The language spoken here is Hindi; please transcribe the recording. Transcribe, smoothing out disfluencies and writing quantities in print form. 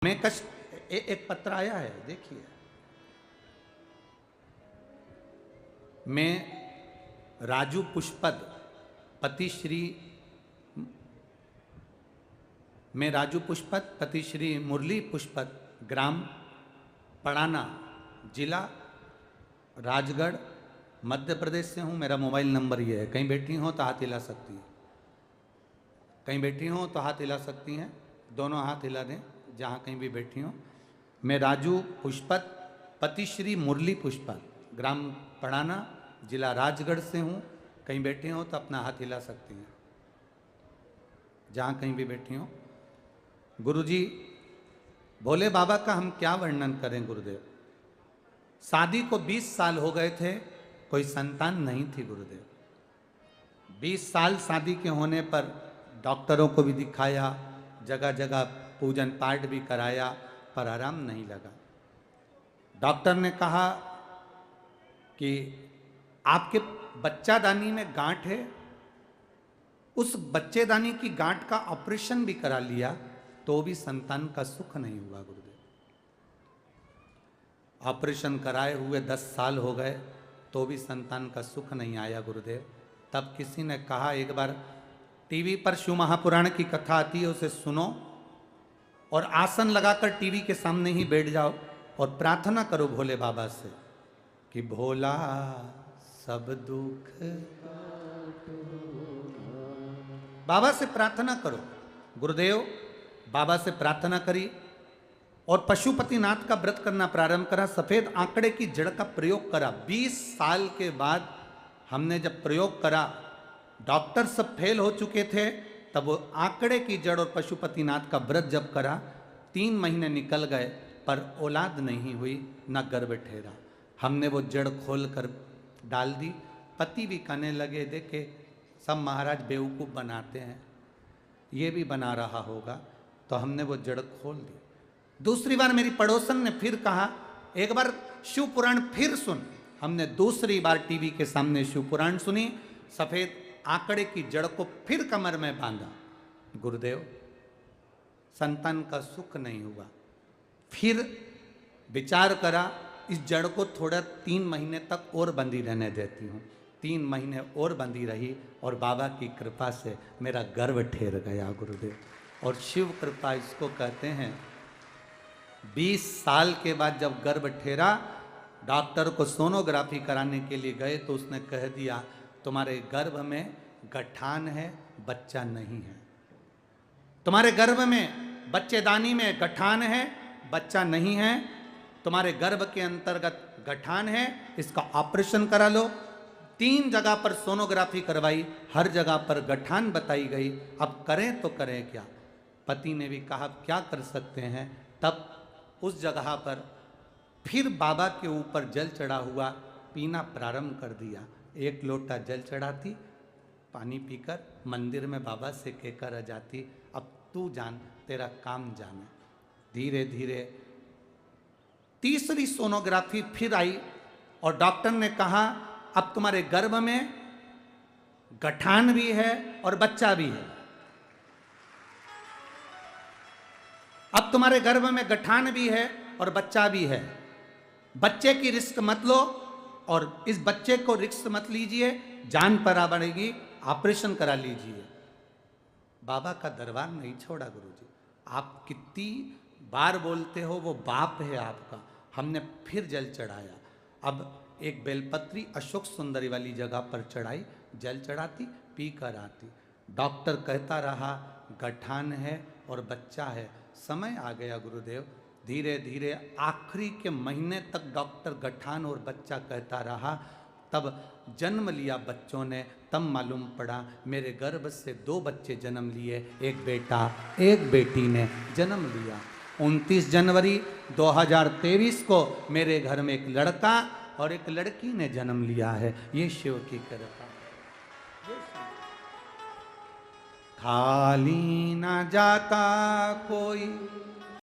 मैं एक पत्र आया है, देखिए। मैं राजू पुष्पद पति श्री मुरली पुष्पद, ग्राम पड़ाना, जिला राजगढ़, मध्य प्रदेश से हूँ। मेरा मोबाइल नंबर ये है। कहीं बैठी हो तो हाथ हिला सकती हैं, कहीं बैठी हो तो हाथ हिला सकती हैं, दोनों हाथ हिला दें जहाँ कहीं भी बैठी हो। मैं राजू पुष्पत पति श्री मुरली पुष्पत, ग्राम पड़ाना, जिला राजगढ़ से हूँ। कहीं बैठे हो तो अपना हाथ हिला सकती हैं जहाँ कहीं भी बैठी हो। गुरुजी, भोले बाबा का हम क्या वर्णन करें गुरुदेव। शादी को 20 साल हो गए थे, कोई संतान नहीं थी गुरुदेव। 20 साल शादी के होने पर डॉक्टरों को भी दिखाया, जगह जगह पूजन पाठ भी कराया, पर आराम नहीं लगा। डॉक्टर ने कहा कि आपके बच्चादानी में गांठ है, उस बच्चेदानी की गांठ का ऑपरेशन भी करा लिया तो भी संतान का सुख नहीं हुआ गुरुदेव। ऑपरेशन कराए हुए 10 साल हो गए तो भी संतान का सुख नहीं आया गुरुदेव। तब किसी ने कहा, एक बार टीवी पर शिव महापुराण की कथा आती है, उसे सुनो और आसन लगाकर टीवी के सामने ही बैठ जाओ और प्रार्थना करो भोले बाबा से कि भोला सब दुख, बाबा से प्रार्थना करो। गुरुदेव बाबा से प्रार्थना करी और पशुपतिनाथ का व्रत करना प्रारंभ करा। सफेद आंकड़े की जड़ का प्रयोग करा। 20 साल के बाद हमने जब प्रयोग करा, डॉक्टर सब फेल हो चुके थे, तब वो आंकड़े की जड़ और पशुपतिनाथ का व्रत जब करा, 3 महीने निकल गए पर औलाद नहीं हुई, न गर्भ ठहरा। हमने वो जड़ खोल कर डाल दी। पति भी कहने लगे, देखे सब महाराज बेवकूफ़ बनाते हैं, ये भी बना रहा होगा, तो हमने वो जड़ खोल दी। दूसरी बार मेरी पड़ोसन ने फिर कहा, एक बार शिव पुराण फिर सुन। हमने दूसरी बार टीवी के सामने शिव पुराण सुनी, सफेद आंकड़े की जड़ को फिर कमर में बांधा। गुरुदेव संतान का सुख नहीं हुआ। फिर विचार करा, इस जड़ को थोड़ा 3 महीने तक और बंधी रहने देती हूँ। 3 महीने और बंधी रही और बाबा की कृपा से मेरा गर्भ ठहर गया गुरुदेव। और शिव कृपा इसको कहते हैं। 20 साल के बाद जब गर्भ ठहरा, डॉक्टर को सोनोग्राफी कराने के लिए गए तो उसने कह दिया, तुम्हारे गर्भ में गठान है, बच्चा नहीं है। तुम्हारे गर्भ में, बच्चेदानी में गठान है, बच्चा नहीं है। तुम्हारे गर्भ के अंतर्गत गठान है, इसका ऑपरेशन करा लो। 3 जगह पर सोनोग्राफी करवाई, हर जगह पर गठान बताई गई। अब करें तो करें क्या। पति ने भी कहा, क्या कर सकते हैं। तब उस जगह पर फिर बाबा के ऊपर जल चढ़ा हुआ, पीना प्रारंभ कर दिया। 1 लोटा जल चढ़ाती, पानी पीकर मंदिर में बाबा से कहकर आ जाती, अब तू जान, तेरा काम जाने। धीरे धीरे तीसरी सोनोग्राफी फिर आई और डॉक्टर ने कहा, अब तुम्हारे गर्भ में गठान भी है और बच्चा भी है। अब तुम्हारे गर्भ में गठान भी है और बच्चा भी है। बच्चे की रिस्क मत लो और इस बच्चे को रिस्क मत लीजिए, जान पर आ बढ़ेगी, ऑपरेशन करा लीजिए। बाबा का दरबार नहीं छोड़ा गुरुजी। आप कितनी बार बोलते हो, वो बाप है आपका। हमने फिर जल चढ़ाया। अब एक बेलपत्री अशोक सुंदरी वाली जगह पर चढ़ाई, जल चढ़ाती, पी कर आती। डॉक्टर कहता रहा गठान है और बच्चा है। समय आ गया गुरुदेव। धीरे धीरे आखिरी के महीने तक डॉक्टर गठान और बच्चा कहता रहा। तब जन्म लिया बच्चों ने, तब मालूम पड़ा मेरे गर्भ से 2 बच्चे जन्म लिए, एक बेटा एक बेटी ने जन्म लिया। 29 जनवरी 2023 को मेरे घर में एक लड़का और एक लड़की ने जन्म लिया है। ये शिव की कृपा। खाली ना जाता कोई